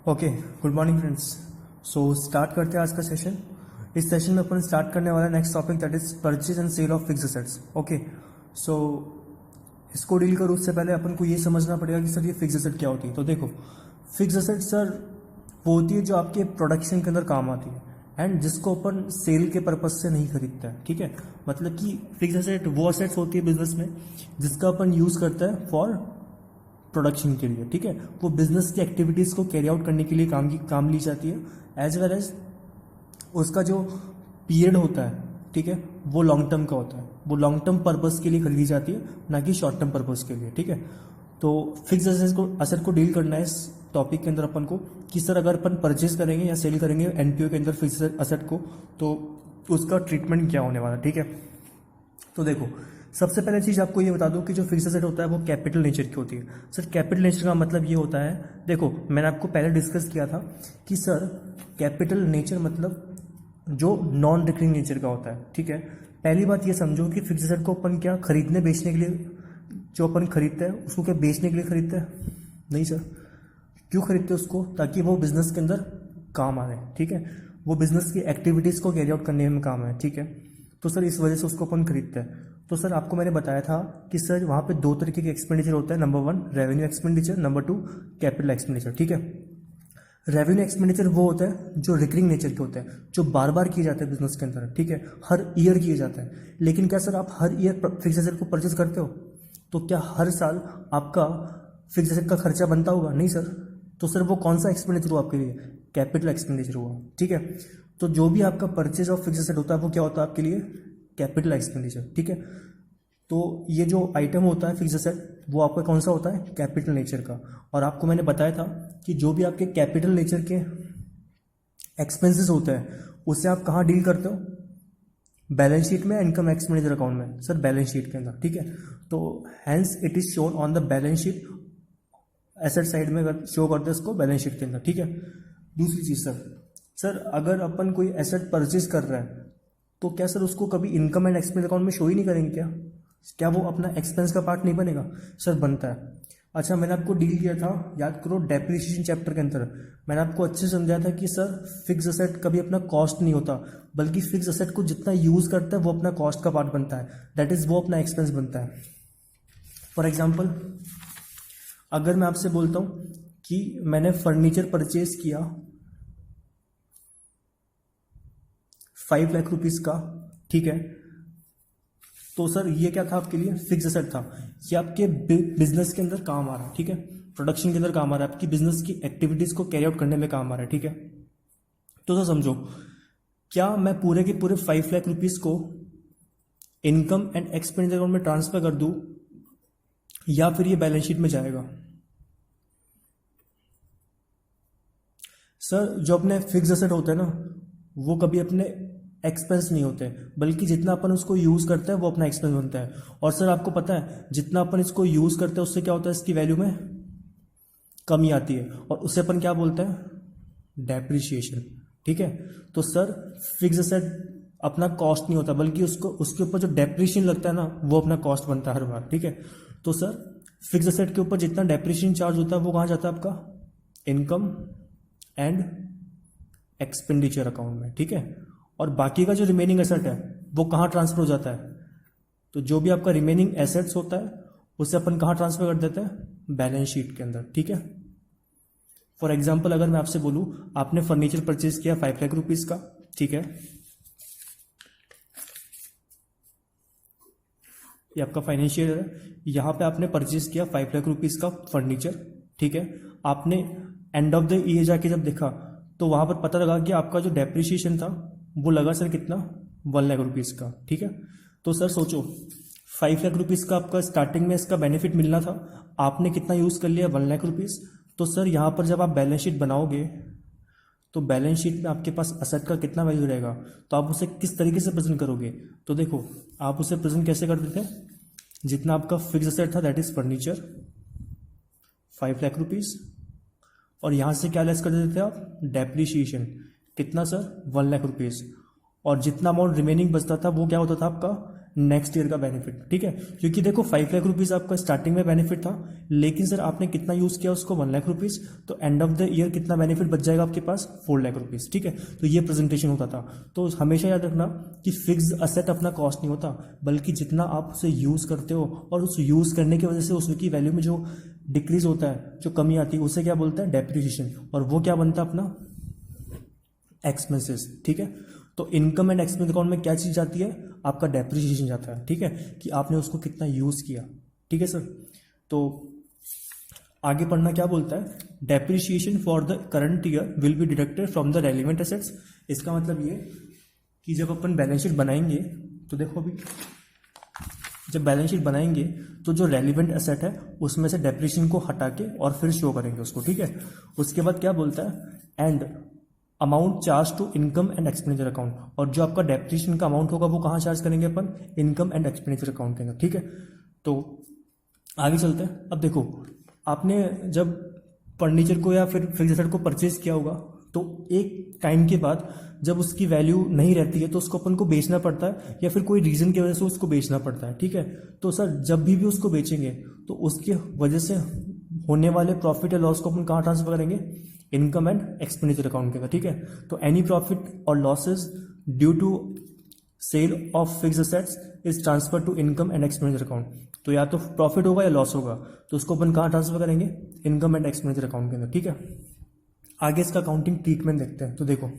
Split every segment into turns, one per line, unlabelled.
Okay, good morning friends. So start करते हैं आज का सेशन। इस सेशन में अपन स्टार्ट करने वाला है next topic, that is purchase and sale of fix assets. Okay, so इसको डील करूँ उससे पहले अपन को ये समझना पड़ेगा कि सर ये फिक्स एसेट क्या होती है। तो देखो, फिक्स एसेट सर वो होती है जो आपके प्रोडक्शन के अंदर काम आती है एंड जिसको अपन सेल के पर्पज से नहीं खरीदता है। ठीक है, मतलब कि फिक्स एसेट वो एसेट्स होती है बिजनेस में जिसका अपन यूज़ करता है फॉर प्रोडक्शन के लिए। ठीक है, वो बिजनेस की एक्टिविटीज़ को कैरी आउट करने के लिए काम ली जाती है, एज वेल एज उसका जो पीरियड होता है, ठीक है, वो लॉन्ग टर्म का होता है। वो लॉन्ग टर्म पर्पस के लिए खरीदी जाती है, ना कि शॉर्ट टर्म पर्पस के लिए। ठीक है, तो फिक्स एसेट को डील करना है इस टॉपिक के अंदर अपन को कि सर अगर अपन परचेज करेंगे या सेल करेंगे एनपीओ के अंदर फिक्स एसेट को, तो उसका ट्रीटमेंट क्या होने वाला। ठीक है, तो देखो, सबसे पहले चीज़ आपको ये बता दूं कि जो फिक्स एसेट होता है वो कैपिटल नेचर की होती है। सर कैपिटल नेचर का मतलब ये होता है, देखो मैंने आपको पहले डिस्कस किया था कि सर कैपिटल नेचर मतलब जो नॉन रिकरिंग नेचर का होता है। ठीक है, पहली बात ये समझो कि फिक्स एसेट को अपन क्या खरीदने बेचने के लिए, जो अपन खरीदते हैं उसको क्या बेचने के लिए खरीदते हैं? नहीं सर। क्यों खरीदते हैं उसको? ताकि वो बिजनेस के अंदर काम आए। ठीक है, वो बिजनेस की एक्टिविटीज़ को कैरी आउट करने में काम आए। ठीक है, तो सर इस वजह से उसको अपन खरीदते हैं। तो सर आपको मैंने बताया था कि सर वहाँ पे दो तरीके के एक्सपेंडिचर होता है, number 1 revenue expenditure, number 2 capital expenditure. ठीक है, रेवेन्यू एक्सपेंडिचर वो होता है जो रिकरिंग नेचर के होते हैं, जो बार बार किए जाते हैं बिजनेस के अंदर। ठीक है, हर ईयर किए जाते हैं। लेकिन क्या सर आप हर ईयर फिक्स एसेट को परचेज करते हो? तो क्या हर साल आपका फिक्स एसेट का खर्चा बनता होगा? नहीं सर। तो सर वो कौन सा एक्सपेंडिचर हुआ आपके लिए? कैपिटल एक्सपेंडिचर हुआ। ठीक है, तो जो भी आपका परचेज ऑफ फिक्स एसेट होता है वो क्या होता है आपके लिए? Capital expenditure. ठीक है, तो ये जो आइटम होता है फिक्स एसेट वो आपका कौन सा होता है? कैपिटल नेचर का। और आपको मैंने बताया था कि जो भी आपके कैपिटल नेचर के एक्सपेंसेस होते हैं उससे आप कहाँ डील करते हो? बैलेंस शीट में, इनकम एक्सपेंडिचर अकाउंट में। सर बैलेंस शीट के अंदर। ठीक है, तो hence it is shown on the balance sheet, asset side में शो करते हैं इसको बैलेंस शीट के अंदर। ठीक है, दूसरी चीज़ सर अगर अपन कोई एसेट परचेज कर रहा है तो क्या सर उसको कभी इनकम एंड एक्सपेंस अकाउंट में शो ही नहीं करेंगे क्या? क्या वो अपना एक्सपेंस का पार्ट नहीं बनेगा? सर बनता है। अच्छा, मैंने आपको डील किया था, याद करो, डेप्रिसिएशन चैप्टर के अंदर मैंने आपको अच्छे से समझाया था कि सर फिक्स एसेट कभी अपना कॉस्ट नहीं होता, बल्कि फिक्स एसेट को जितना यूज़ करता है वो अपना कॉस्ट का पार्ट बनता है, दैट इज़ वो अपना एक्सपेंस बनता है। फॉर एग्जाम्पल, अगर मैं आपसे बोलता हूँ कि मैंने फर्नीचर परचेज किया 5 लाख रुपीज़ का, ठीक है, तो सर ये क्या था आपके लिए? फिक्स एसेट था। ये आपके बिजनेस के अंदर काम आ रहा है। ठीक है, प्रोडक्शन के अंदर काम आ रहा है, आपकी बिजनेस की एक्टिविटीज़ को कैरी आउट करने में काम आ रहा है। ठीक है, तो सर समझो, क्या मैं पूरे के पूरे 5 लाख रुपीज़ को इनकम एंड एक्सपेंडिचर अकाउंट में ट्रांसफर कर दूं या फिर ये बैलेंस शीट में जाएगा? सर जो अपने फिक्स एसेट होते हैं ना वो कभी अपने एक्सपेंस नहीं होते, बल्कि जितना अपन उसको यूज़ करते हैं वो अपना एक्सपेंस बनता है। और सर आपको पता है जितना अपन इसको यूज़ करते हैं उससे क्या होता है? इसकी वैल्यू में कमी आती है और उससे अपन क्या बोलते हैं? डेप्रिसिएशन। ठीक है, तो सर फिक्स एसेट अपना कॉस्ट नहीं होता, बल्कि उसको उसके ऊपर जो डेप्रिसिएशन लगता है ना वो अपना कॉस्ट बनता है हर बार। ठीक है, तो सर फिक्स एसेट के ऊपर जितना डेप्रिसिएशन चार्ज होता है वो कहाँ जाता है? आपका इनकम एंड एक्सपेंडिचर अकाउंट में। ठीक है, और बाकी का जो रिमेनिंग एसेट है वो कहाँ ट्रांसफर हो जाता है? तो जो भी आपका रिमेनिंग एसेट्स होता है उसे अपन कहाँ ट्रांसफर कर देते हैं? बैलेंस शीट के अंदर। ठीक है, फॉर एग्जाम्पल अगर मैं आपसे बोलूँ आपने फर्नीचर परचेज किया 5 लाख रुपीज़ का, ठीक है, ये आपका फाइनेंशियल है, यहाँ पे आपने परचेज किया 5 लाख रुपीज़ का फर्नीचर। ठीक है, आपने एंड ऑफ द ईयर जाके जब देखा तो वहाँ पर पता लगा कि आपका जो डेप्रिसिएशन था वो लगा सर कितना? 1 लाख रुपीज़ का। ठीक है, तो सर सोचो 5 लाख रुपीज़ का आपका स्टार्टिंग में इसका बेनिफिट मिलना था, आपने कितना यूज़ कर लिया? 1 लाख रुपीज़। तो सर यहाँ पर जब आप बैलेंस शीट बनाओगे तो बैलेंस शीट में आपके पास असेट का कितना वैल्यू रहेगा? तो आप उसे किस तरीके से प्रेजेंट करोगे? तो देखो, आप उसे प्रेजेंट कैसे करते थे? जितना आपका फिक्स असेट था that is furniture 5 lakh rupees, और यहाँ से क्या लेस कर देते थे आप? डेप्रिसिएशन। कितना सर? 1 लाख रुपीज़। और जितना अमाउंट रिमेनिंग बचता था वो क्या होता था आपका? नेक्स्ट ईयर का बेनिफिट, ठीक है। क्योंकि देखो 5 लाख रुपीज़ आपका स्टार्टिंग में बेनिफिट था, लेकिन सर आपने कितना यूज़ किया उसको, 1 लाख रुपीज़, तो एंड ऑफ द ईयर कितना बेनिफिट बच जाएगा आपके पास, 4 लाख रुपीज़, ठीक है। तो ये प्रेजेंटेशन होता था। तो हमेशा याद रखना कि फिक्स असेट अपना कॉस्ट नहीं होता, बल्कि जितना आप उसे यूज़ करते हो और उस यूज़ करने की वजह से उसकी वैल्यू में जो डिक्रीज होता है, जो कमी आती है, उसे क्या बोलते हैं, डेप्रिसिएशन। और वो क्या बनता है अपना, एक्सपेंसेस, ठीक है। तो इनकम एंड एक्सपेंस अकाउंट में क्या चीज़ जाती है, आपका डेप्रिसिएशन जाता है, ठीक है, कि आपने उसको कितना यूज़ किया, ठीक है सर। तो आगे पढ़ना क्या बोलता है, depreciation for the current year will be deducted from the relevant assets. इसका मतलब ये कि जब अपन बैलेंस शीट बनाएंगे तो देखो अभी जब बैलेंस शीट बनाएंगे तो जो रेलिवेंट एसेट है उसमें से डेप्रिसिएशन को हटा के और फिर शो करेंगे उसको, ठीक है। उसके बाद क्या बोलता है, and amount charge to income and expenditure account, और जो आपका डेप्रिसिएशन का अमाउंट होगा वो कहाँ चार्ज करेंगे अपन, इनकम एंड एक्सपेंडिचर अकाउंट के अंदर, ठीक है। तो आगे चलते हैं। अब देखो आपने जब फर्नीचर को या फिर फिक्स एसेट को परचेज किया होगा तो एक टाइम के बाद जब उसकी वैल्यू नहीं रहती है तो उसको अपन को बेचना पड़ता है, या फिर कोई रीजन की वजह से उसको बेचना पड़ता है, ठीक है। तो सर जब भी उसको बेचेंगे तो उसकी वजह से होने वाले प्रॉफिट या लॉस को अपन कहाँ ट्रांसफर करेंगे, इनकम एंड एक्सपेंडिचर अकाउंट के अंदर, ठीक है। तो एनी प्रॉफिट और losses due to sale of fix assets is transfer to income and expenditure account. तो या तो प्रॉफिट होगा या लॉस होगा, तो उसको अपन कहाँ ट्रांसफर करेंगे, इनकम एंड एक्सपेंडिचर अकाउंट के अंदर, ठीक है। आगे इसका अकाउंटिंग ट्रीटमेंट देखते हैं। तो देखो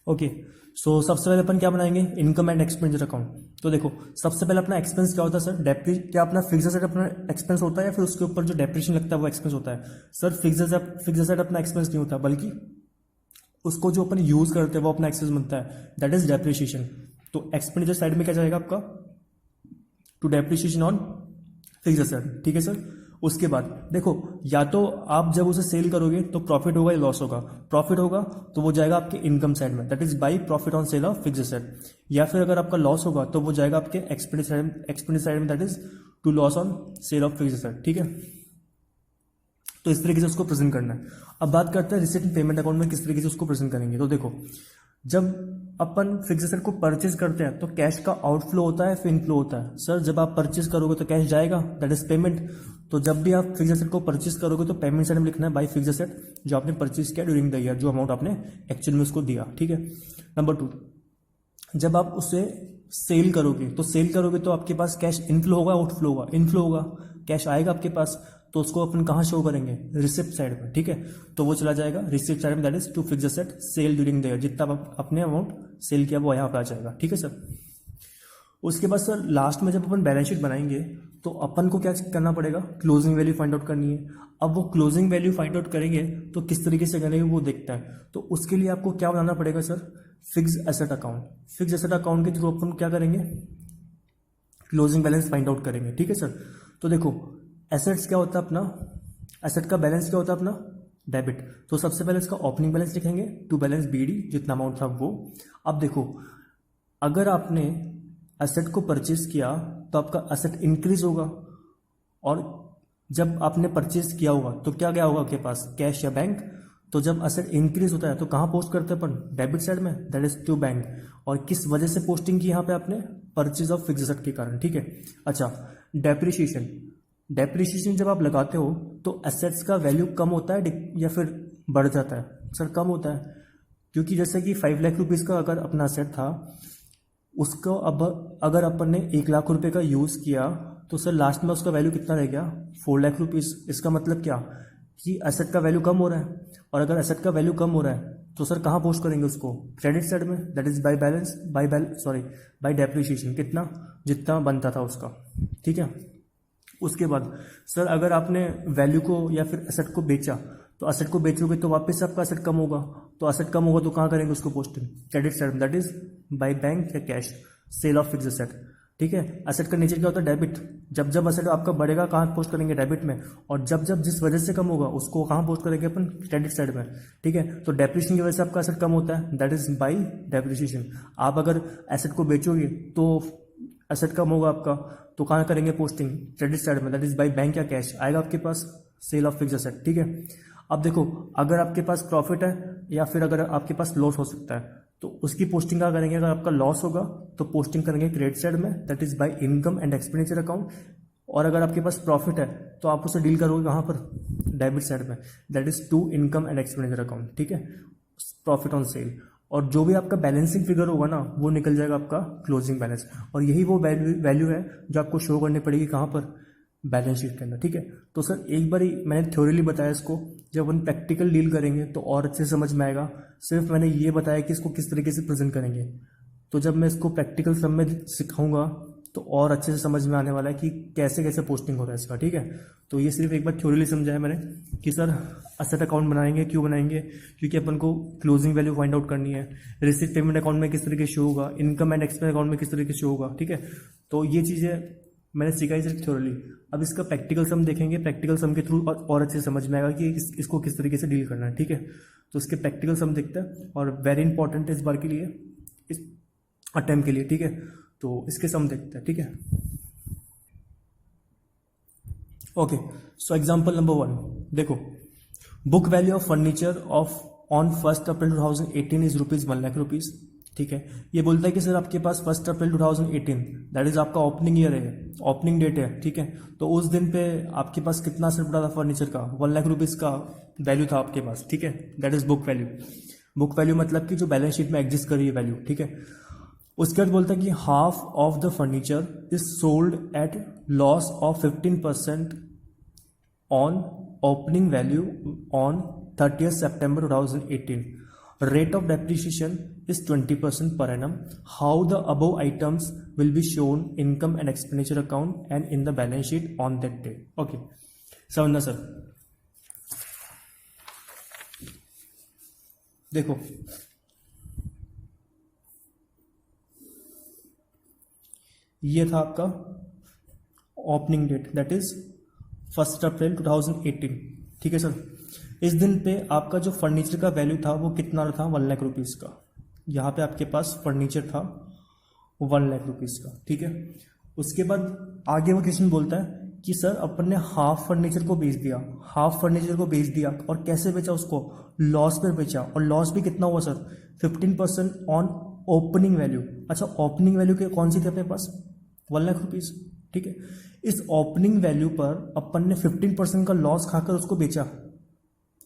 ओके, सो सबसे पहले अपन क्या बनाएंगे, इनकम एंड एक्सपेंडिचर अकाउंट। तो देखो सबसे पहले अपना एक्सपेंस क्या होता है सर, क्या अपना फिक्स एसेट अपना एक्सपेंस होता है या फिर उसके ऊपर जो डेप्रिसिएशन लगता है वो एक्सपेंस होता है। सर फिक्स एसेट अपना एक्सपेंस नहीं होता, बल्कि उसको जो अपन यूज करते हैं वो अपना एक्सपेंस बनता है, दैट इज डेप्रिसिएशन। तो एक्सपेंडिचर साइड में क्या जाएगा आपका, to depreciation on fix asset, ठीक है सर। उसके बाद देखो या तो आप जब उसे सेल करोगे तो प्रॉफिट होगा या लॉस होगा, प्रॉफिट होगा तो वो जाएगा आपके इनकम साइड में, that is by profit on sale of fix asset, या फिर अगर आपका लॉस होगा तो वो जाएगा आपके एक्सपेंडिचर साइड में, that is to loss on sale of fix asset, ठीक है। तो इस तरीके से उसको प्रेजेंट करना है। अब बात करते हैं रिसीट एंड पेमेंट अकाउंट में किस तरीके से उसको प्रेजेंट करेंगे। तो देखो जब अपन फिक्स एसेट को परचेज करते हैं तो कैश का आउटफ्लो होता है फिर इनफ्लो होता है। सर जब आप परचेज करोगे तो कैश जाएगा, दैट इज पेमेंट। तो जब भी आप फिक्स एसेट को परचेज करोगे तो पेमेंट साइड में लिखना है बाई फिक्स एसेट, जो आपने परचेज किया ड्यूरिंग द ईयर, जो अमाउंट आपने एक्चुअल में उसको दिया, ठीक है। नंबर 2, जब आप उसे सेल करोगे तो आपके पास कैश इनफ्लो होगा आउटफ्लो होगा, इनफ्लो होगा, कैश आएगा आपके पास, तो उसको अपन कहाँ शो करेंगे, रिसिप्ट साइड में, ठीक है। तो वो चला जाएगा रिसिप्ट साइड में, that is to fix asset sale during the year, जितना आप अपने अमाउंट सेल किया वो यहाँ पे आ जाएगा, ठीक है सर। उसके बाद सर लास्ट में जब अपन बैलेंस शीट बनाएंगे तो अपन को क्या करना पड़ेगा, क्लोजिंग वैल्यू फाइंड आउट करनी है। अब वो क्लोजिंग वैल्यू फाइंड आउट करेंगे तो किस तरीके से करेंगे वो देखता है। तो उसके लिए आपको क्या बनाना पड़ेगा sir, fix asset account. Fix asset account के थ्रू अपन क्या करेंगे, क्लोजिंग बैलेंस फाइंड आउट करेंगे, ठीक है सर। तो देखो एसेट्स क्या होता है अपना, एसेट का बैलेंस क्या होता है अपना, डेबिट। तो सबसे पहले इसका ओपनिंग बैलेंस लिखेंगे, टू बैलेंस बीडी, जितना अमाउंट था वो। अब देखो अगर आपने एसेट को परचेज किया तो आपका एसेट इंक्रीज होगा, और जब आपने परचेज किया होगा तो क्या गया होगा आपके पास, कैश या बैंक। तो जब एसेट इंक्रीज होता है तो कहाँ पोस्ट करते हैं अपन, डेबिट साइड में, दैट इज टू बैंक। और किस वजह से पोस्टिंग की यहाँ पे आपने, परचेज ऑफ फिक्स एसेट के कारण, ठीक है। अच्छा डेप्रिसिएशन जब आप लगाते हो तो एसेट्स का वैल्यू कम होता है या फिर बढ़ जाता है, सर कम होता है। क्योंकि जैसे कि 5 लाख रुपीज़ का अगर अपना एसेट था, उसको अब अगर अपन ने 1 लाख रुपए का यूज़ किया तो सर लास्ट में उसका वैल्यू कितना रह गया, 4 लाख रुपीज़। इसका मतलब क्या कि एसेट का वैल्यू कम हो रहा है, और अगर एसेट का वैल्यू कम हो रहा है तो सर कहाँ पोस्ट करेंगे उसको, क्रेडिट साइड में, दैट इज बाय डेप्रिसिएशन, कितना जितना बनता था उसका, ठीक है। उसके बाद सर अगर आपने वैल्यू को या फिर एसेट को बेचा, तो एसेट को बेचोगे तो वापस आपका एसेट कम होगा, तो एसेट कम होगा तो कहाँ करेंगे उसको पोस्टिंग, क्रेडिट साइड में, दैट इज बाय बैंक या cash, sale of fix asset, ठीक है। एसेट का नेचर क्या होता है, डेबिट। जब जब एसेट आपका बढ़ेगा कहाँ पोस्ट करेंगे, डेबिट में, और जब जब जिस वजह से कम होगा उसको कहाँ पोस्ट करेंगे अपन, क्रेडिट साइड में, ठीक है। तो डेप्रिसिएशन की वजह से आपका एसेट कम होता है, दैट इज बाई डेप्रिसिएशन। आप अगर एसेट को बेचोगे तो एसेट कम होगा आपका, तो कहाँ करेंगे पोस्टिंग, क्रेडिट साइड में, दैट इज बाई बैंक या कैश, आएगा आपके पास सेल ऑफ फिक्स एसेट, ठीक है। अब देखो अगर आपके पास प्रॉफिट है या फिर अगर आपके पास लॉस हो सकता है, तो उसकी पोस्टिंग क्या करेंगे, अगर आपका लॉस होगा तो पोस्टिंग करेंगे क्रेडिट साइड में, that is bye income and expenditure account. और अगर आपके पास प्रॉफिट है तो आप उसे डील करोगे कहाँ पर, डेबिट साइड में, that is to income and expenditure account, ठीक है, प्रॉफिट ऑन सेल। और जो भी आपका बैलेंसिंग फिगर होगा ना वो निकल जाएगा आपका क्लोजिंग बैलेंस, और यही वो वैल्यू है जो आपको शो करनी पड़ेगी कहाँ पर, बैलेंस शीट के अंदर, ठीक है। तो सर एक बार ही मैंने थ्योरीली बताया इसको, जब अपन प्रैक्टिकल डील करेंगे तो और अच्छे से समझ में आएगा। सिर्फ मैंने ये बताया कि इसको किस तरीके से प्रेजेंट करेंगे, तो जब मैं इसको प्रैक्टिकल सब में सिखाऊंगा तो और अच्छे से समझ में आने वाला है कि कैसे कैसे पोस्टिंग हो रहा है इसका, ठीक है। तो ये सिर्फ एक बार थ्योरीली समझाया मैंने कि सर असेट अकाउंट बनाएंगे, क्यों बनाएंगे, क्योंकि अपन को क्लोजिंग वैल्यू फाइंड आउट करनी है। रिसीट पेमेंट अकाउंट में किस तरीके से शो होगा, इनकम एंड एक्सपेंस अकाउंट में किस तरीके से शो होगा, ठीक है। तो ये चीज़ें मैंने सिखाई सिर्फ थ्योरली। अब इसका प्रैक्टिकल सम देखेंगे, प्रैक्टिकल सम के थ्रू और अच्छे से समझ में आएगा कि इसको किस तरीके से डील करना है, ठीक है। तो इसके प्रैक्टिकल सम देखते हैं, और वेरी इंपॉर्टेंट है इस बार के लिए, इस अटेम्प्ट के लिए, ठीक है। तो इसके सम देखते हैं, ठीक है। ओके, सो एग्जांपल नंबर 1 देखो, book value of furniture of on 1 April 2018 is ₹1,00,000, ठीक है। ये बोलता है कि सर आपके पास 1 अप्रैल 2018 दैट इज आपका ओपनिंग ईयर है, ओपनिंग डेट है, ठीक है। तो उस दिन पे आपके पास कितना असर पड़ा था फर्नीचर का, ₹1,00,000 का वैल्यू था आपके पास, ठीक है। That is book value. Book value मतलब कि जो बैलेंस शीट में एग्जिस्ट कर रही है वैल्यू, ठीक है। उसके बाद बोलता है कि half of the furniture is sold at loss of 15% on opening value on 30th September 2018. Rate of depreciation is 20% per annum. How the above items will be shown income and expenditure account and in the balance sheet on that day. Okay, समझना sir. देखो ये था आपका opening date, that is 1 अप्रैल 2018, ठीक है sir. इस दिन पे आपका जो फर्नीचर का वैल्यू था वो कितना था, ₹1,00,000 का। यहाँ पे आपके पास फर्नीचर था ₹1,00,000 का, ठीक है। उसके बाद आगे वो क्वेश्चन बोलता है कि सर अपन ने हाफ फर्नीचर को बेच दिया, हाफ फर्नीचर को बेच दिया, और कैसे बेचा उसको, लॉस पर बेचा, और लॉस भी कितना हुआ सर, 15% ऑन ओपनिंग वैल्यू। अच्छा, ओपनिंग वैल्यू के कौन सी थी अपने पास, ₹1,00,000, ठीक है। इस ओपनिंग वैल्यू पर अपन ने 15% का लॉस खाकर उसको बेचा,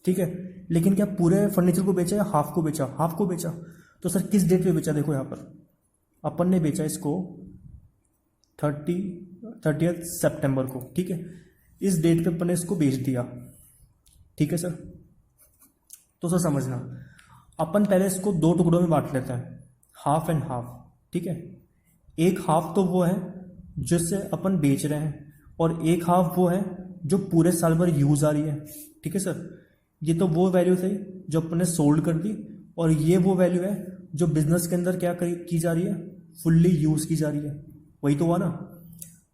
ठीक है। लेकिन क्या पूरे फर्नीचर को बेचा या हाफ को बेचा, हाफ को बेचा। तो सर किस डेट पे बेचा, देखो यहाँ पर अपन ने बेचा इसको 30th सितंबर को, ठीक है। इस डेट पे अपन ने इसको बेच दिया, ठीक है सर। तो सर समझना, अपन पहले इसको 2 टुकड़ों में बांट लेते हैं, हाफ एंड हाफ, ठीक है। एक हाफ तो वो है जिससे अपन बेच रहे हैं, और एक हाफ वो है जो पूरे साल भर यूज आ रही है, ठीक है सर। ये तो वो वैल्यू थी जो अपन ने सोल्ड कर दी, और ये वो वैल्यू है जो बिजनेस के अंदर क्या की जा रही है, फुल्ली यूज की जा रही है। वही तो हुआ ना।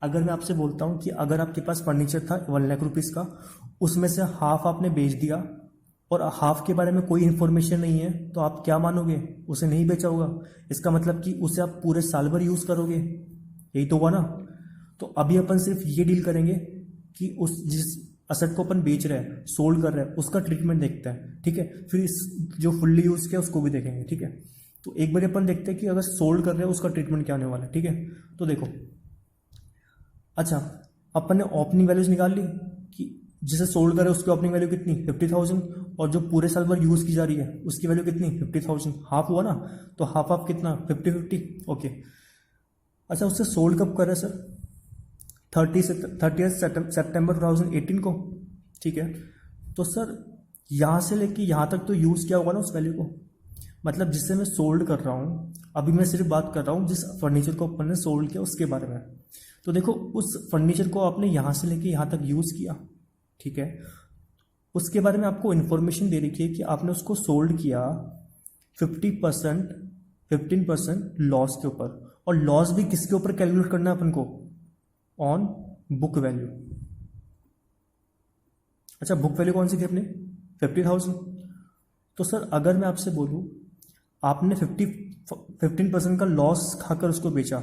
अगर मैं आपसे बोलता हूँ कि अगर आपके पास फर्नीचर था ₹1,00,000 का, उसमें से हाफ आपने बेच दिया और हाफ के बारे में कोई इन्फॉर्मेशन नहीं है, तो आप क्या मानोगे, उसे नहीं बेचा होगा। इसका मतलब कि उसे आप पूरे साल भर यूज करोगे, यही तो हुआ ना। तो अभी अपन सिर्फ ये डील करेंगे कि उस जिस असेट को अपन बेच रहे हैं, सोल्ड कर रहे हैं, उसका ट्रीटमेंट देखते हैं, ठीक है। फिर इस जो फुल्ली यूज किया उसको भी देखेंगे, ठीक है। तो एक बार अपन देखते हैं कि अगर सोल्ड कर रहे हैं उसका ट्रीटमेंट क्या होने वाला है, ठीक है। तो देखो, अच्छा अपन ने ओपनिंग वैल्यूज निकाल ली कि जिसे सोल्ड करे उसकी ओपनिंग वैल्यू कितनी, 50,000, और जो पूरे साल भर यूज की जा रही है उसकी वैल्यू कितनी, 50,000। हाफ हुआ ना, तो हाफ ऑफ कितना, 50-50, ओके। अच्छा, उससे सोल्ड कब कर रहे हैं सर, 30th September 2018 को, ठीक है। तो सर यहाँ से लेके यहाँ तक तो यूज़ किया होगा ना उस वैल्यू को, मतलब जिससे मैं सोल्ड कर रहा हूँ। अभी मैं सिर्फ बात कर रहा हूँ जिस फर्नीचर को अपन ने सोल्ड किया उसके बारे में। तो देखो, उस फर्नीचर को आपने यहाँ से लेके यहाँ तक यूज़ किया, ठीक है। उसके बारे में आपको इन्फॉर्मेशन दे रखी है कि आपने उसको सोल्ड किया 15% लॉस के ऊपर, और लॉस भी किसके ऊपर कैलकुलेट करना है अपन को, ऑन बुक वैल्यू। अच्छा, बुक वैल्यू कौन सी थी अपनी, 50,000। तो सर अगर मैं आपसे बोलूं आपने 15% का लॉस खाकर उसको बेचा,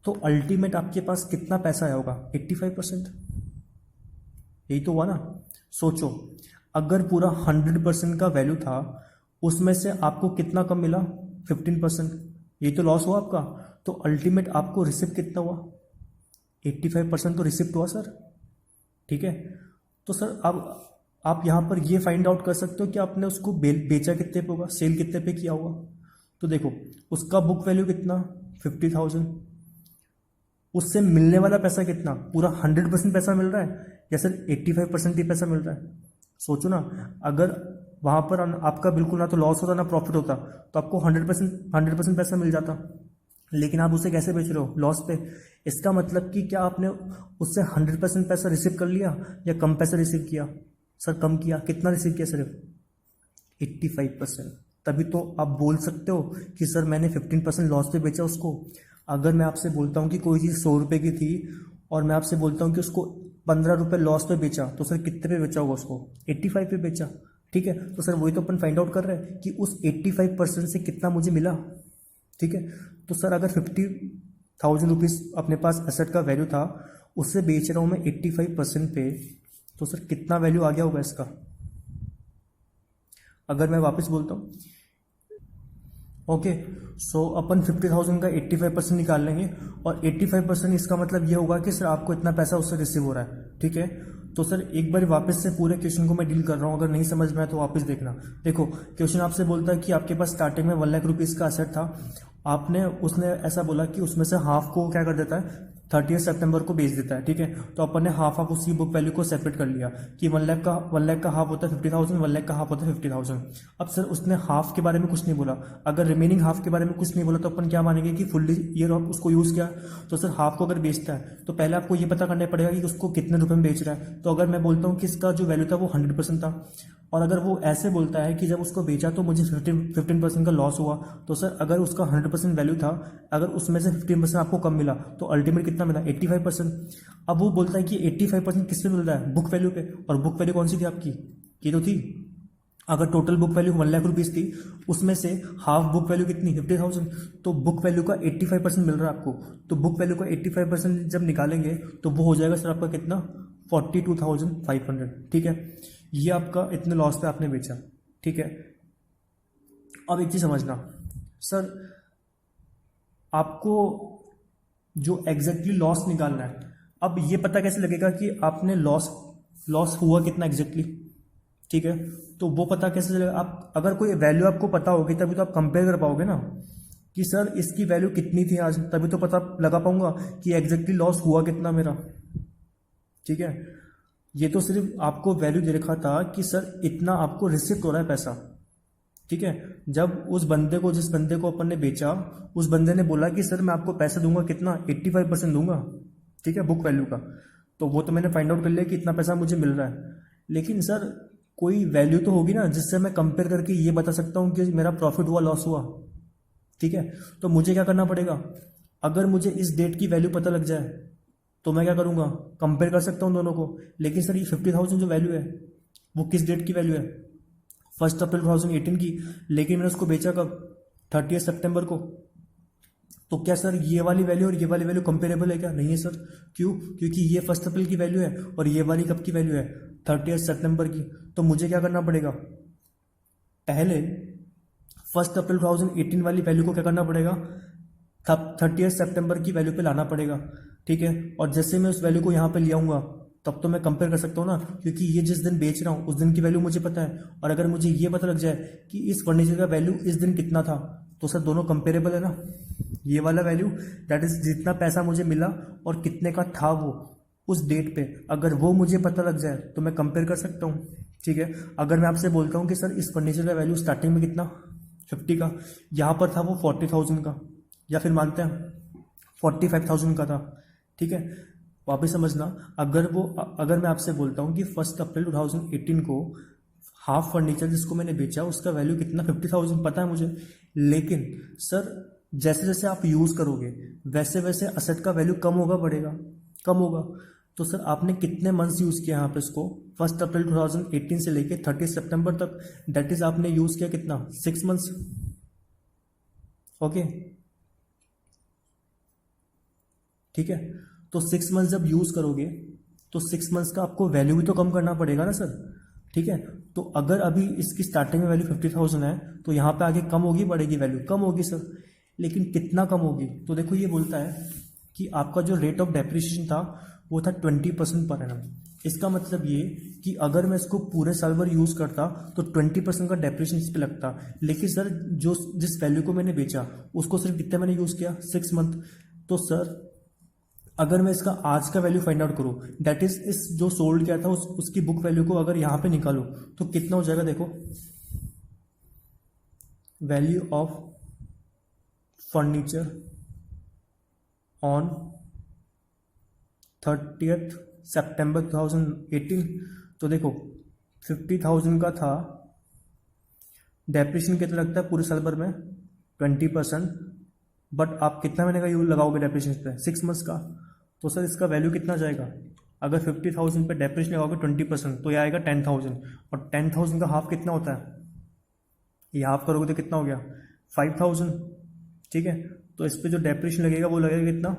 तो अल्टीमेट आपके पास कितना पैसा आया होगा, 85%। यही तो हुआ ना। सोचो, अगर पूरा 100% का वैल्यू था, उसमें से आपको कितना कम मिला, 15%, ये तो लॉस हुआ आपका। तो अल्टीमेट आपको रिसिप्ट कितना हुआ? 85% तो रिसिप्ट हुआ सर। ठीक है, तो सर अब आप यहाँ पर ये फाइंड आउट कर सकते हो कि आपने उसको बेचा कितने पे होगा, सेल कितने पे किया होगा। तो देखो उसका बुक वैल्यू कितना, 50,000। उससे मिलने वाला पैसा कितना, पूरा 100% पैसा मिल रहा है या सर 85% ही पैसा मिल रहा है? सोचो ना, अगर वहाँ पर आपका बिल्कुल ना तो लॉस होता ना प्रॉफिट होता, तो आपको 100% पैसा मिल जाता। लेकिन आप उसे कैसे बेच रहे हो, लॉस पे। इसका मतलब कि क्या आपने उससे 100% पैसा रिसीव कर लिया या कम पैसा रिसीव किया? सर कम किया। कितना रिसीव किया? सिर्फ 85%। तभी तो आप बोल सकते हो कि सर मैंने 15% लॉस पे बेचा उसको। अगर मैं आपसे बोलता हूँ कि कोई चीज़ 100 रुपये की थी और मैं आपसे बोलता हूँ कि उसको 15 रुपये लॉस पे बेचा, तो सर कितने पे बेचा होगा उसको? 85 पे बेचा। ठीक है, तो सर वही तो अपन फाइंड आउट कर रहे हैं कि उस 85% से कितना मुझे मिला। ठीक है, तो सर अगर 50,000 रुपीज़ अपने पास एसेट का वैल्यू था, उससे बेच रहा हूँ मैं 85% पे, तो सर कितना वैल्यू आ गया होगा इसका? अगर मैं वापस बोलता हूँ, ओके, सो अपन 50,000 का 85% निकाल लेंगे और 85% इसका मतलब ये होगा कि सर आपको इतना पैसा उससे रिसीव हो रहा है। ठीक है, तो सर एक बार वापस से पूरे क्वेश्चन को मैं डील कर रहा हूँ, अगर नहीं समझ में आया तो वापस देखना। देखो क्वेश्चन आपसे बोलता है कि आपके पास स्टार्टिंग में 1,00,000 रुपीज़ का असेट था, उसने ऐसा बोला कि उसमें से हाफ को क्या कर देता है, 30 सितंबर को बेच देता है। ठीक है, तो अपन ने हाफ ऑफ उसकी बुक वैल्यू को सेपरेट कर लिया कि 1,00,000 का हाफ होता है 50,000, 1,00,000 का हाफ होता है 50,000। अब सर उसने हाफ के बारे में कुछ नहीं बोला, अगर रिमेनिंग हाफ के बारे में कुछ नहीं बोला तो अपन क्या मानेंगे कि फुल्ली ईयर ऑफ उसको यूज़ किया। तो सर हाफ को अगर बेचता है तो पहले आपको ये पता करना पड़ेगा कि उसको कितने रुपए में बेच रहा है। तो अगर मैं बोलता हूँ कि इसका जो वैल्यू था वो 100% था, और अगर वो ऐसे बोलता है कि जब उसको बेचा तो मुझे 15% का लॉस हुआ, तो सर अगर उसका 100% वैल्यू था, अगर उसमें से 15% आपको कम मिला तो अल्टीमेट कितना मिला, 85%। अब वो बोलता है कि 85% किस पे मिल रहा है, बुक वैल्यू पे। और बुक वैल्यू कौन सी थी आपकी, ये तो थी। अगर टोटल बुक वैल्यू 1,00,000 रुपीज़ थी, उसमें से हाफ बुक वैल्यू कितनी, 50,000, तो बुक वैल्यू का 85% मिल रहा है आपको। तो बुक वैल्यू का 85% जब निकालेंगे तो वो हो जाएगा सर आपका कितना, 42,500। ठीक है, ये आपका इतने लॉस पे आपने बेचा। ठीक है, अब एक चीज़ समझना सर, आपको जो एग्जैक्टली लॉस निकालना है, अब ये पता कैसे लगेगा कि आपने लॉस लॉस हुआ कितना एग्जैक्टली। ठीक है, तो वो पता कैसे चलेगा, आप अगर कोई वैल्यू आपको पता होगी तभी तो आप कंपेयर कर पाओगे ना कि सर इसकी वैल्यू कितनी थी आज, तभी तो पता लगा पाऊंगा कि एग्जैक्टली लॉस हुआ कितना मेरा। ठीक है, ये तो सिर्फ आपको वैल्यू दे रखा था कि सर इतना आपको रिसिप्ट हो रहा है पैसा। ठीक है, जब जिस बंदे को अपन ने बेचा, उस बंदे ने बोला कि सर मैं आपको पैसा दूंगा कितना, 85% दूंगा। ठीक है, बुक वैल्यू का। तो वो तो मैंने फाइंड आउट कर लिया कि इतना पैसा मुझे मिल रहा है। लेकिन सर कोई वैल्यू तो होगी ना जिससे मैं कंपेयर करके ये बता सकता हूँ कि मेरा प्रॉफिट हुआ लॉस हुआ। ठीक है, तो मुझे क्या करना पड़ेगा, अगर मुझे इस डेट की वैल्यू पता लग जाए तो मैं क्या करूँगा, कंपेयर कर सकता हूँ दोनों को। लेकिन सर ये 50,000 जो वैल्यू है वो किस डेट की वैल्यू है, 1 अप्रैल 2018 की। लेकिन मैंने उसको बेचा कब, 30 सितंबर को। तो क्या सर ये वाली वैल्यू और ये वाली वैल्यू कंपेरेबल है क्या? नहीं है सर। क्यों? क्योंकि ये 1 अप्रैल की वैल्यू है और ये वाली कब की वैल्यू है, 30 सितंबर की। तो मुझे क्या करना पड़ेगा, पहले 1 अप्रैल 2018 वाली वैल्यू को क्या करना पड़ेगा, 30 सितंबर की वैल्यू पे लाना पड़ेगा। ठीक है, और जैसे मैं उस वैल्यू को यहाँ पे ले आऊँगा तब तो मैं कंपेयर कर सकता हूँ ना, क्योंकि ये जिस दिन बेच रहा हूँ उस दिन की वैल्यू मुझे पता है। और अगर मुझे ये पता लग जाए कि इस फर्नीचर का वैल्यू इस दिन कितना था, तो सर दोनों कंपेरेबल है ना। ये वाला वैल्यू दैट इज जितना पैसा मुझे मिला और कितने का था वो उस डेट पे, अगर वो मुझे पता लग जाए तो मैं कंपेयर कर सकता हूँ। ठीक है, अगर मैं आपसे बोलता हूँ कि सर इस फर्नीचर का वैल्यू स्टार्टिंग में कितना, 50 का, यहाँ पर था वो 40,000 का, या फिर मानते हैं 45,000 का था। ठीक है, वापस समझना, अगर मैं आपसे बोलता हूँ कि 1 अप्रैल 2018 को हाफ फर्नीचर जिसको मैंने बेचा उसका वैल्यू कितना, 50,000 पता है मुझे। लेकिन सर जैसे जैसे आप यूज़ करोगे वैसे वैसे असेट का वैल्यू कम होगा बढ़ेगा, कम होगा। तो सर आपने कितने मंथ्स यूज़ किया यहाँ पे इसको, 1 अप्रैल 2018 से लेके 30 सितंबर तक, दैट इज आपने यूज़ किया कितना, 6 मंथ्स। ओके, ठीक है, तो 6 मंथ्स जब यूज़ करोगे तो 6 मंथ्स का आपको वैल्यू भी तो कम करना पड़ेगा ना सर। ठीक है। तो अगर अभी इसकी स्टार्टिंग में वैल्यू 50,000 है तो यहाँ पे आगे कम होगी बढ़ेगी, वैल्यू कम होगी सर, लेकिन कितना कम होगी? तो देखो ये बोलता है कि आपका जो रेट ऑफ डेप्रिसिएशन था वो था 20% पर एनम। इसका मतलब ये कि अगर मैं इसको पूरे साल भर यूज़ करता तो 20% का डेप्रिसिएशन इस पर लगता, लेकिन सर जो जिस वैल्यू को मैंने बेचा उसको सिर्फ कितने मैंने यूज़ किया, 6 मंथ। तो सर अगर मैं इसका आज का वैल्यू फाइंड आउट करूँ, दैट इज इस जो सोल्ड किया था उसकी बुक वैल्यू को अगर यहाँ पे निकालूँ तो कितना हो जाएगा? देखो, value of furniture on 30th September 2018। तो देखो 50,000 का था, डेप्रिसिएशन कितना लगता है पूरे साल भर में? 20%। बट आप कितना महीने का यूज लगाओगे डेप्रिसिएशन पे? 6 मंथ्स का। तो सर इसका वैल्यू कितना जाएगा? अगर 50,000 पे डेप्रिसिएशन लगाओगे 20% तो ये आएगा 10,000, और 10,000 का हाफ कितना होता है? ये हाफ करोगे तो कितना हो गया? 5,000। ठीक है, तो इस पर जो डेप्रिसिएशन लगेगा वो लगेगा कितना?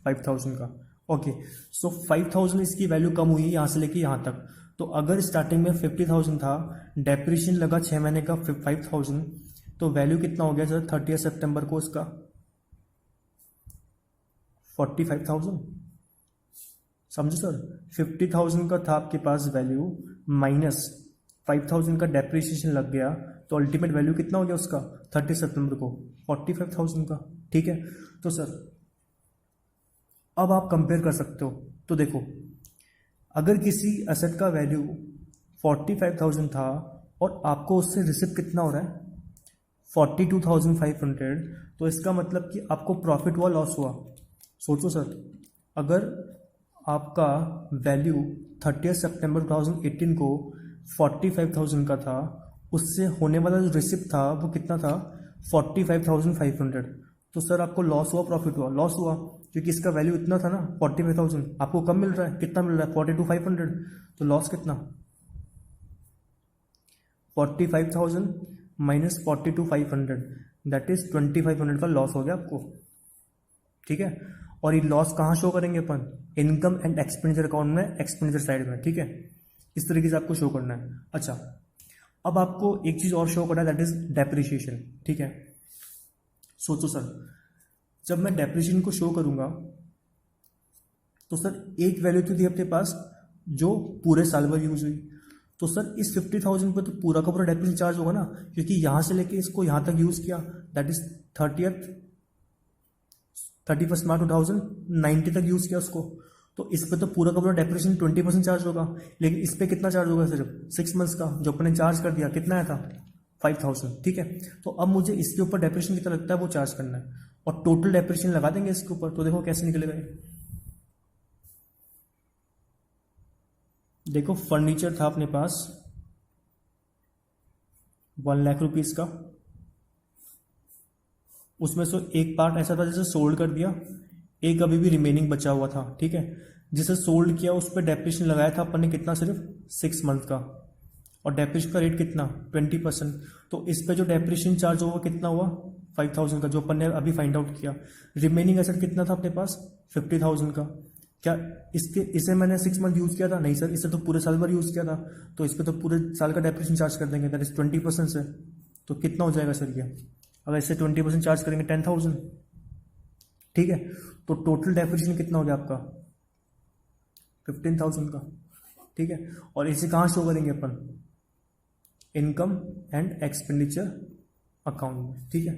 5,000 का। ओके, सो 5,000 इसकी वैल्यू कम हुई है यहाँ से लेके यहाँ तक। तो अगर स्टार्टिंग में 50,000 था, डेप्रिसिएशन लगा 6 महीने का 5,000, तो वैल्यू कितना हो गया सर 30 सितंबर को इसका? 45,000। समझो सर, 50,000 का था आपके पास वैल्यू, माइनस 5,000 का डेप्रिसिएशन लग गया, तो अल्टीमेट वैल्यू कितना हो गया उसका 30 सितंबर को? 45,000 का। ठीक है, तो सर अब आप कंपेयर कर सकते हो। तो देखो, अगर किसी एसेट का वैल्यू 45,000 था और आपको उससे रिसिप कितना हो रहा है 42,500, तो इसका मतलब कि आपको प्रॉफिट हुआ लॉस हुआ? सोचो सर, अगर आपका वैल्यू 30 सितंबर 2018 को 45,000 का था, उससे होने वाला जो रिसिप था वो कितना था 45,500, तो सर आपको लॉस हुआ प्रॉफिट हुआ? लॉस हुआ, क्योंकि इसका वैल्यू इतना था ना 45,000, आपको कम मिल रहा है, कितना मिल रहा है 42,500, तो लॉस कितना 45,000 माइनस 42,500, दैट इज 2,500 का लॉस हो गया आपको। ठीक है, और ये लॉस कहाँ शो करेंगे अपन? इनकम एंड एक्सपेंडिचर अकाउंट में, एक्सपेंडिचर साइड में। ठीक है, इस तरीके से आपको शो करना है। अच्छा, अब आपको एक चीज़ और शो करना है, दैट इज डेप्रिसिएशन। ठीक है, सोचो सर, जब मैं डेप्रिसिएशन को शो करूंगा तो सर एक वैल्यू तो थी अपने पास जो पूरे साल भर यूज हुई, तो सर इस 50,000 पे तो पूरा का पूरा डेप्रिसिएशन चार्ज होगा ना, क्योंकि यहां से लेके इसको यहां तक यूज किया, दैट इज 31 मार्च 2090 तक यूज किया उसको, तो इस पे तो पूरा का पूरा डेप्रिसिएशन 20% चार्ज होगा। लेकिन इस पे कितना चार्ज होगा? सिर्फ 6 मंथ्स का जो अपने चार्ज कर दिया, कितना आया था 5,000। ठीक है, तो अब मुझे इसके ऊपर डेप्रिसिएशन कितना लगता है वो चार्ज करना है, और टोटल डेप्रिसिएशन लगा देंगे इसके ऊपर। तो देखो कैसे निकलेगा ये। देखो, फर्नीचर था अपने पास 1 लाख रुपीज का, उसमें से एक पार्ट ऐसा था जिसे सोल्ड कर दिया, एक अभी भी रिमेनिंग बचा हुआ था। ठीक है, जिसे सोल्ड किया उस पर डेप्रिसिएशन लगाया था अपन ने कितना? सिर्फ 6 मंथ का, और डेप्रिसिएशन का रेट कितना 20%। तो इस पे जो डेप्रिसिएशन चार्ज हुआ कितना हुआ 5,000 का, जो अपन ने अभी फाइंड आउट किया। रिमेनिंग एसेट कितना था अपने पास 50,000 का। क्या इसे मैंने 6 मंथ यूज किया था? नहीं सर, इसे तो पूरे साल भर यूज किया था, तो इस पर तो पूरे साल का डेप्रिसिएशन चार्ज कर देंगे, दैट इज 20% से। तो कितना हो जाएगा सर ये? अगर इससे 20% चार्ज करेंगे 10,000। ठीक है, तो टोटल डेप्रिसिएशन कितना हो गया आपका 15,000 का। ठीक है, और इसे कहाँ शो करेंगे अपन? इनकम एंड एक्सपेंडिचर अकाउंट में। ठीक है,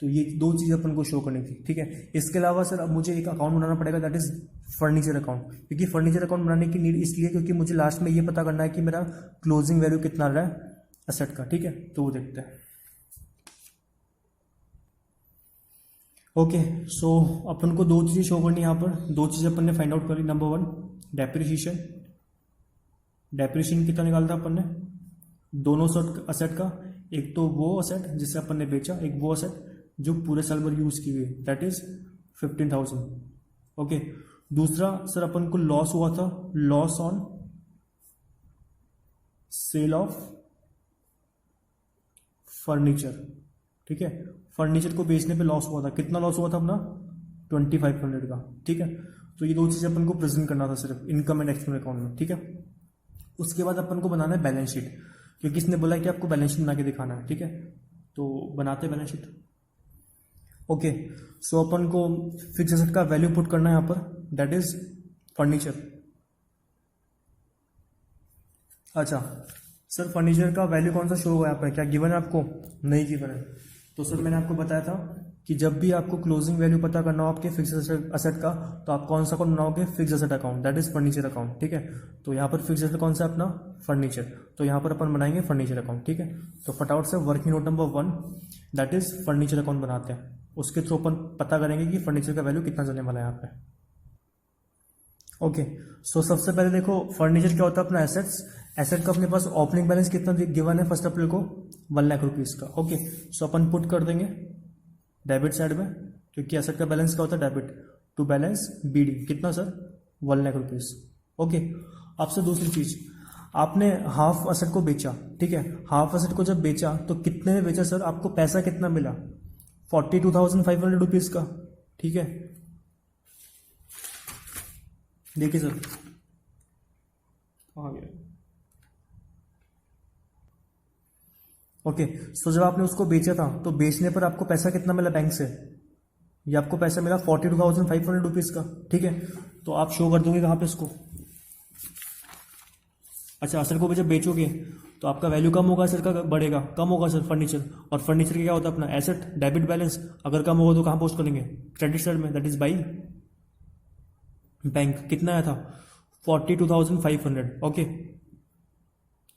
तो ये दो चीज़ें अपन को शो करनी थी। ठीक है, इसके अलावा सर अब मुझे एक अकाउंट बनाना पड़ेगा, दैट इज फर्नीचर अकाउंट। क्योंकि फर्नीचर अकाउंट बनाने की नीड इसलिए क्योंकि मुझे लास्ट में ये पता करना है कि मेरा क्लोजिंग वैल्यू कितना रहा है एसेट का। ठीक है, तो वो देखते हैं। ओके, सो अपन को दो चीज़ें शो करनी है यहाँ पर, दो चीज़ें अपन ने फाइंड आउट करी। नंबर 1 डेप्रिसिएशन, डेप्रिसिएशन कितना निकालता अपन ने दोनों असेट का, एक तो वो असेट जिसे अपन ने बेचा, एक वो असेट जो पूरे साल भर यूज की हुई, दैट इज 15,000। ओके, दूसरा सर अपन को लॉस हुआ था, loss on sale of furniture. ठीक है, फर्नीचर को बेचने पे लॉस हुआ था, कितना लॉस हुआ था अपना 2,500 का। ठीक है, तो ये दो चीज़ें अपन को प्रेजेंट करना था सिर्फ इनकम एंड एक्सपेंस अकाउंट में। ठीक है, उसके बाद अपन को बनाना है बैलेंस शीट, क्योंकि इसने बोला है कि आपको बैलेंस शीट बना के दिखाना है, ठीक है। तो बनाते हैं बैलेंस शीट। ओके, सो अपन को फिक्स एसेट का वैल्यू पुट करना है यहाँ पर, दैट इज फर्नीचर। अच्छा सर, फर्नीचर का वैल्यू कौन सा शो हुआ है यहाँ पर, क्या गिवन है आपको? नहीं गिवन है। तो सर मैंने आपको बताया था कि जब भी आपको क्लोजिंग वैल्यू पता करना हो आपके फिक्स एसेट का, तो आप कौन सा अकाउंट बनाओगे? Fix asset account, that is furniture account, ठीक है। तो यहाँ पर फिक्स एसेट कौन सा अपना? फर्नीचर। तो यहाँ पर अपन बनाएंगे फर्नीचर अकाउंट, ठीक है। तो फटाफट से working note number 1 that is furniture account बनाते हैं। उसके थ्रू अपन पता करेंगे कि फर्नीचर का वैल्यू कितना जाने वाला है यहाँ पे। ओके, सो सबसे पहले देखो फर्नीचर क्या होता है अपना? एसेट्स। एसेट का अपने पास ओपनिंग बैलेंस कितना गिवन है 1 अप्रैल को? 1 लाख रुपीज़ का। ओके, सो अपन पुट कर देंगे डेबिट साइड में, क्योंकि एसेट का बैलेंस क्या होता है? Debit to balance BD. कितना सर? 1 लाख रुपीज़। ओके, आपसे दूसरी चीज़, आपने हाफ एसेट को बेचा, ठीक है। हाफ एसेट को जब बेचा तो कितने में बेचा सर? आपको पैसा कितना मिला? 42,500 रुपीज़ का, ठीक है। देखिए सर, आ गया। ओके, सो जब आपने उसको बेचा था तो बेचने पर आपको पैसा कितना मिला बैंक से? ये आपको पैसा मिला 42,500 रुपीज़ का, ठीक है। तो आप शो कर दोगे कहाँ पे इसको? अच्छा, असेट को जब बेचोगे तो आपका वैल्यू कम होगा, असेट का बढ़ेगा, कम होगा सर फर्नीचर। और फर्नीचर का क्या होता है अपना? Asset debit balance. अगर कम होगा तो कहाँ पोस्ट करेंगे? क्रेडिट साइड में, दैट इज बाई बैंक। कितना आया था? 42,500। ओके,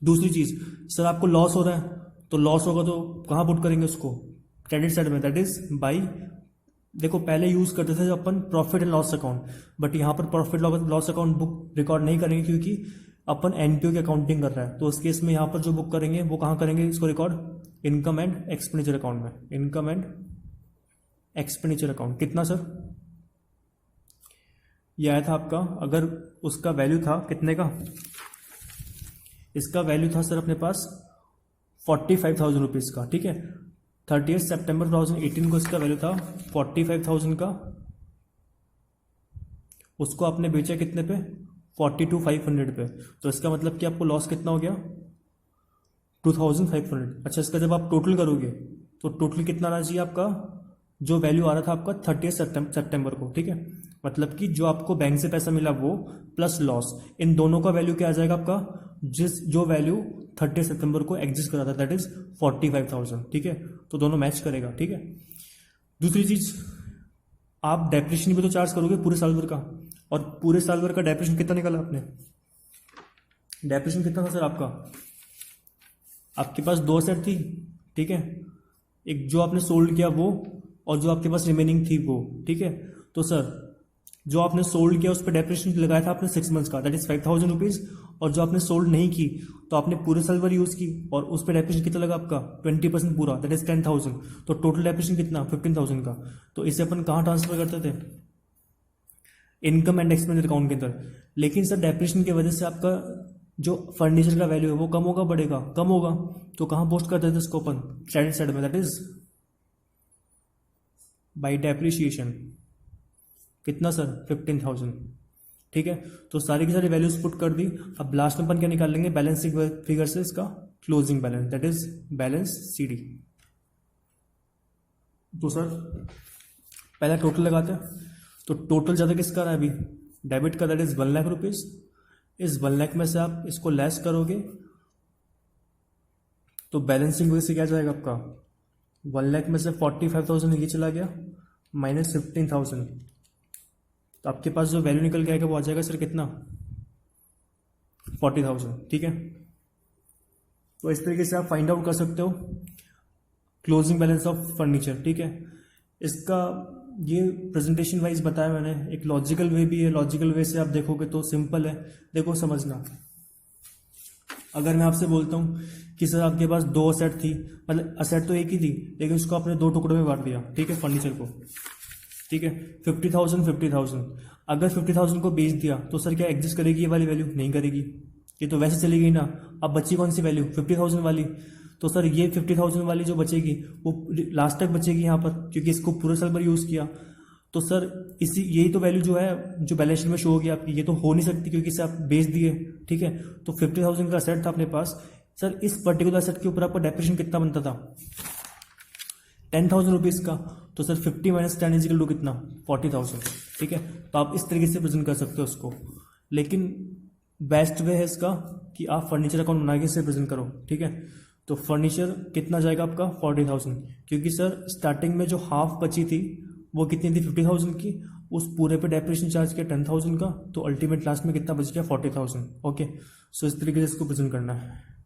दूसरी चीज, सर आपको लॉस हो रहा है, तो लॉस होगा तो कहाँ पुट करेंगे उसको? क्रेडिट साइड में, दैट इज बाई। देखो पहले यूज करते थे अपन profit and loss account, but यहाँ पर profit loss account book record नहीं करेंगे, क्योंकि अपन एनपीओ की अकाउंटिंग कर रहा है। तो उस केस में यहाँ पर जो बुक करेंगे वो कहाँ करेंगे इसको record? Income and expenditure account में। Income and expenditure account. कितना सर? ये आया था आपका, अगर उसका वैल्यू था कितने का? इसका वैल्यू था सर अपने पास 45,000 रुपीज़ का, ठीक है। 30 सितंबर 2018 को इसका वैल्यू था 45,000 का। उसको आपने बेचा कितने पे? 42,500 पे। तो इसका मतलब कि आपको लॉस कितना हो गया? 2,500। अच्छा, इसका जब आप टोटल करोगे तो टोटल कितना आना चाहिए आपका? जो वैल्यू आ रहा था आपका 30 सितंबर को, ठीक है। मतलब कि जो आपको बैंक से पैसा मिला वो प्लस लॉस, इन दोनों का वैल्यू क्या आ जाएगा आपका? जो वैल्यू 30 सितंबर को एग्जिस्ट करा था, दैट इज 45,000, ठीक है। तो दोनों मैच करेगा, ठीक है। दूसरी चीज, आप डेप्रिसिएशन भी तो चार्ज करोगे पूरे साल भर का, और पूरे साल भर का डेप्रिसिएशन कितना निकाला आपने? डेप्रिसिएशन कितना था सर आपका? आपके पास 2 सेट थी, ठीक है। एक जो आपने सोल्ड किया वो, और जो आपके पास रिमेनिंग थी वो, ठीक है। तो सर जो आपने सोल्ड किया उस पर डेप्रिसिएशन लगाया था आपने 6 मंथ्स का, दैट इज 5,000 रुपीज़। और जो आपने सोल्ड नहीं की तो आपने पूरे साल भर यूज़ की, और उस पर डेप्रिसिएशन कितना लगा आपका? 20% पूरा, दैट इज 10,000। तो टोटल डेप्रिसिएशन कितना? 15,000 का। तो इसे अपन कहाँ ट्रांसफर करते थे? इनकम एंड एक्सपेंडिचर अकाउंट के अंदर। लेकिन सर डेप्रिसिएशन की वजह से आपका जो फर्नीचर का वैल्यू है वो कम होगा बढ़ेगा? कम होगा। तो कहाँ पोस्ट करते थे इसको अपन? क्रेडिट साइड में, दैट इज बाई डेप्रिसिएशन। कितना सर? 15,000, ठीक है। तो सारी की सारी वैल्यूज पुट कर दी। अब लास्ट में अपन क्या निकाल लेंगे? बैलेंसिंग फिगर से इसका closing balance, that is balance CD. तो सर पहले टोटल लगाते हैं। तो टोटल ज़्यादा किसका रहा है अभी? डेबिट का, दैट इज 1 लाख रुपीज़। इस 1 लाख में से आप इसको लेस करोगे तो बैलेंसिंग वजह से क्या जाएगा आपका? 1 लाख में से 45,000 ये चला गया, माइनस 15,000। तो आपके पास जो वैल्यू निकल के आएगा वो आ जाएगा सर कितना? 40,000, ठीक है। तो इस तरीके से आप फाइंड आउट कर सकते हो क्लोजिंग बैलेंस ऑफ फर्नीचर, ठीक है। इसका ये प्रेजेंटेशन वाइज बताया मैंने, एक लॉजिकल वे भी है। लॉजिकल वे से आप देखोगे तो सिंपल है, देखो समझना। अगर मैं आपसे बोलता हूँ कि सर आपके पास 2 असेट थी, मतलब असेट तो एक ही थी लेकिन उसको आपने 2 टुकड़ों में बांट दिया, ठीक है, फर्नीचर को, ठीक है। 50,000। अगर 50,000 को बेच दिया तो सर क्या एग्जिस्ट करेगी ये वाली वैल्यू? नहीं करेगी, ये तो वैसे चली गई ना। अब बची कौन सी वैल्यू? 50,000 वाली। तो सर ये 50,000 वाली जो बचेगी वो लास्ट तक बचेगी यहाँ पर, क्योंकि इसको पूरे साल भर यूज़ किया। तो सर इसी यही तो वैल्यू जो है जो बैलेंस शीट में शो होगी आपकी, ये तो हो नहीं सकती क्योंकि इसे आप बेच दिए, ठीक है। तो 50,000 का असेट था अपने पास। सर इस पर्टिकुलर असेट के ऊपर आपका डेप्रिसिएशन कितना बनता था? 10,000 रुपीज़ का। तो सर 50 माइनस 10 इजिकल टू कितना? 40,000, ठीक है। तो आप इस तरीके से प्रेजेंट कर सकते हो उसको, लेकिन बेस्ट वे है इसका कि आप फर्नीचर अकाउंट बना के इसे प्रेजेंट करो, ठीक है। तो फर्नीचर कितना जाएगा आपका? 40,000, क्योंकि सर स्टार्टिंग में जो हाफ बची थी वो कितनी थी? 50,000 की। उस पूरे पे डेप्रिसिएशन चार्ज किया 10,000 का, तो अल्टीमेट लास्ट में कितना बच गया? 40,000। ओके, सो इस तरीके से इसको प्रेजेंट करना है।